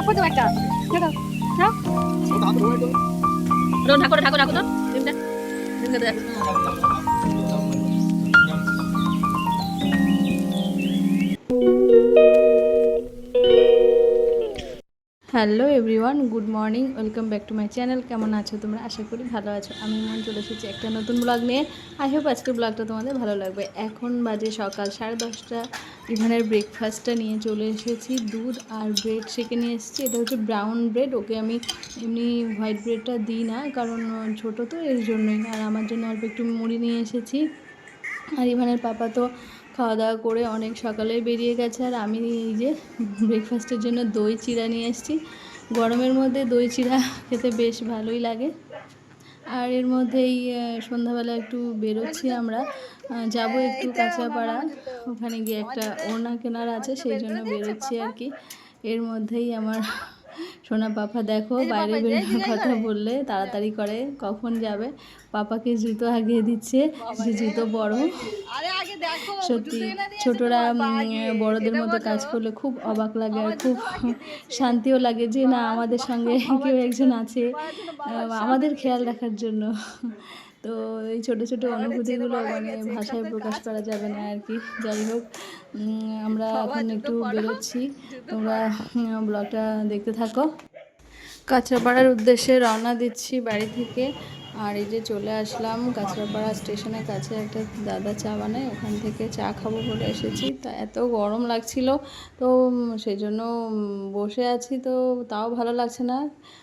থাপ্পড় দাও একটা দেখো নাও ঠাকুর ঠাকুর রাখো তো ডিমটা ডিমটা দেখ hello everyone, good morning, welcome back to my channel. কেমন আছো তোমরা? আশা করি ভালো আছো। আমি মন চলে এসেছি একটা নতুন ব্লগ নিয়ে। আই হোপ আজকের ব্লগটা তোমাদের ভালো লাগবে। এখন বাজে সকাল 10:30। ইভানের ব্রেকফাস্টটা নিয়ে চলে এসেছি। দুধ আর ব্রেড সেঁকে নিয়ে এসেছি। এটা হচ্ছে ব্রাউন ব্রেড। ওকে আমি এমনি হোয়াইট ব্রেডটা দিই না, কারণ ছোটো তো, এর জন্যই। আর আমার জন্য অল্প একটু মুড়ি নিয়ে এসেছি। আর ইভানের পাপা তো খাওয়া দাওয়া করে অনেক সকালেই বেরিয়ে গেছে। আর আমি এই যে ব্রেকফাস্টের জন্য দই চিড়া নিয়ে এসেছি। গরমের মধ্যে দই চিড়া খেতে বেশ ভালোই লাগে। আর এর মধ্যেই সন্ধ্যাবেলা একটু বেরোচ্ছি আমরা, যাব একটু কাঁচরাপাড়া, ওখানে গিয়ে একটা ওড়না কেনার আছে, সেই জন্য বেরোচ্ছি আর কি। এর মধ্যেই আমার সোনা পাপা দেখো বাইরে বেরোনোর কথা বললে তাড়াতাড়ি করে, কখন যাবে। পাপাকে জুতো আগিয়ে দিচ্ছে যে জুতো বড়। সত্যি ছোটরা বড়দের মতো কাজ করলে খুব অবাক লাগে আর খুব শান্তিও লাগে যে না, আমাদের সঙ্গে কেউ একজন আছে আমাদের খেয়াল রাখার জন্য। তো এই ছোটো ছোটো অনুভূতিগুলো মানে ভাষায় প্রকাশ করা যাবে না আর কি। যাই হোক, আমরা এখন একটু বেরোচ্ছি, তোমরা ব্লগটা দেখতে থাকো। কাঁচরাপাড়ার উদ্দেশ্যে রওনা দিচ্ছি বাড়ি থেকে। আর এই যে চলে আসলাম কাঁচরাপাড়া স্টেশনের কাছে, একটা দাদা চা বানায়, ওখান থেকে চা খাবো বলে এসেছি। তা এত গরম লাগছিল, তো সেই জন্য বসে আছি। তো তাও ভালো লাগছে না,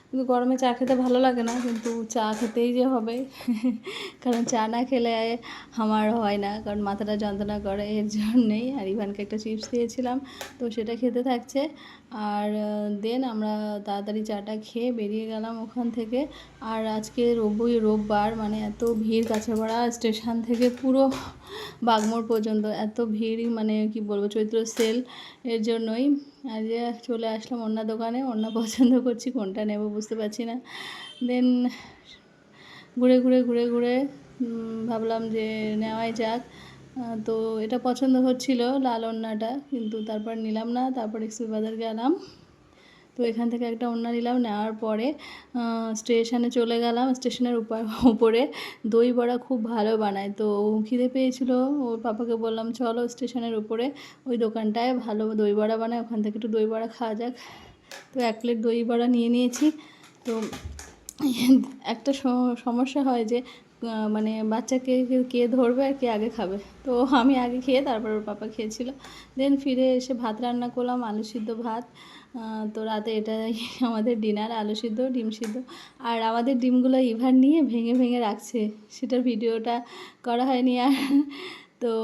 কিন্তু গরমে চা খেতে ভালো লাগে না, কিন্তু চা খেতেই যে হবে কারণ চা না খেলে আমার হয় না, কারণ মাথাটা যন্ত্রণা করে, এর জন্যেই। আর ইভানকে একটা চিপস দিয়েছিলাম, তো সেটা খেতে থাকছে। আর দেন আমরা তাড়াতাড়ি চাটা খেয়ে বেরিয়ে গেলাম ওখান থেকে। আর আজকে রোববার, মানে এত ভিড় কাঁচরাপাড়া স্টেশন থেকে পুরো বাগমোড় পর্যন্ত এত ভিড়ই, মানে কি বলবো, চৈত্র সেল, এর জন্যই। আর যে চলে আসলাম ওড়না দোকানে, ওড়না পছন্দ করছি, কোনটা নেব বুঝতে পারছি না। দেন ঘুরে ঘুরে ঘুরে ঘুরে ভাবলাম যে নেওয়াই যাক। তো এটা পছন্দ হচ্ছিল লাল ওড়নাটা, কিন্তু তারপর নিলাম না। তারপর এক্সপ্রেস বাজার গেলাম, তো এখান থেকে একটা ওড়না নিলাম। নেওয়ার পরে স্টেশনে চলে গেলাম। স্টেশনের উপরে দই বড়া খুব ভালো বানায়, তো খিদে পেয়েছিলো। ওর পাপাকে বললাম চলো স্টেশনের উপরে ওই দোকানটায় ভালো দই বড়া বানায়, ওখান থেকে একটু দই বড়া খাওয়া যাক। তো 1 প্লেট দই বড়া নিয়ে নিয়েছি। তো একটা সমস্যা হয় যে মানে বাচ্চাকে কে ধরবে আর কে আগে খাবে, তো আমি আগে খেয়ে তারপর ওর পাপা খেয়েছিল। দেন ফিরে এসে ভাত রান্না করলাম, আলু সিদ্ধ ভাত। তো রাতে এটাই আমাদের ডিনার, আলু সিদ্ধ ডিম সিদ্ধ। আর আমাদের ডিমগুলো ইভান নিয়ে ভেঙে ভেঙে রাখছে, সেটার ভিডিওটা করা হয়নি। আর তো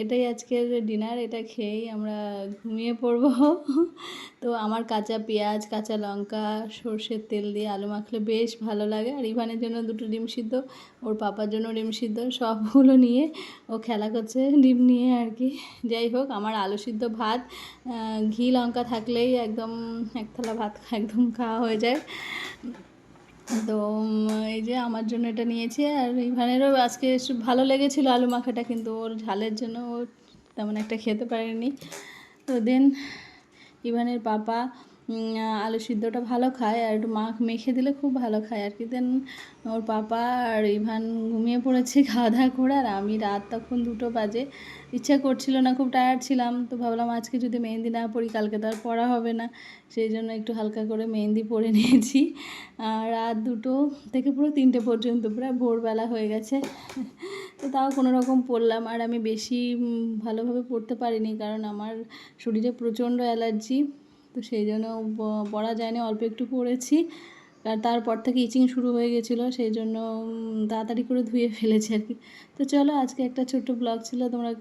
এটাই আজকের ডিনার, এটা খেয়েই আমরা ঘুমিয়ে পড়বো। তো আমার কাঁচা পেঁয়াজ, কাঁচা লঙ্কা, সর্ষের তেল দিয়ে আলু মাখলে বেশ ভালো লাগে। আর ইভানের জন্য 2টো ডিম সিদ্ধ, ওর পাপার জন্য ডিম সিদ্ধ, সবগুলো নিয়ে ও খেলা করছে ডিম নিয়ে আর কি। যাই হোক, আমার আলু সিদ্ধ ভাত ঘি লঙ্কা থাকলেই একদম এক থালা ভাত একদম খাওয়া হয়ে যায়। তো এই যে আমার জন্য এটা নিয়েছি। আর ইভানেরও আজকে ভালো লেগেছিলো আলু মাখাটা, কিন্তু ওর ঝালের জন্য ও তেমন একটা খেতে পারেনি। তো দেন ইভানের পাপা আলু সিদ্ধটা ভালো খায়, আর একটু মেখে দিলে খুব ভালো খায় আর কি। দেন ওর পাপা আর ইভান ঘুমিয়ে পড়েছে খাওয়া দাওয়া করে। আর আমি রাত তখন 2টো বাজে, ইচ্ছা করছিল না, খুব টায়ার্ড ছিলাম। তো ভাবলাম আজকে যদি মেহেন্দি না পড়ি কালকে তো আর পড়া হবে না, সেই জন্য একটু হালকা করে মেহেন্দি পরে নিয়েছি। রাত 2টো থেকে পুরো 3টে পর্যন্ত, প্রায় ভোরবেলা হয়ে গেছে। তো তাও কোনো রকম পড়লাম। আর আমি বেশি ভালোভাবে পড়তে পারিনি, কারণ আমার শরীরে প্রচণ্ড অ্যালার্জি, তো সেই জন্য পড়া যায়নি, অল্প একটু পড়েছি। আর তারপর থেকে ইচিং শুরু হয়ে গেছিলো, সেই জন্য তাড়াতাড়ি করে ধুয়ে ফেলেছি আর কি। তো চলো, আজকে একটা ছোট্ট ব্লগ ছিল। তোমরা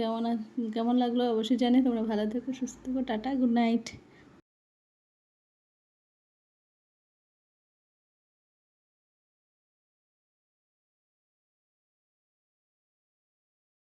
কেমন লাগলো অবশ্যই জানি। তোমরা ভালো থেকো, সুস্থ থেকো, টাটা, গুড নাইট।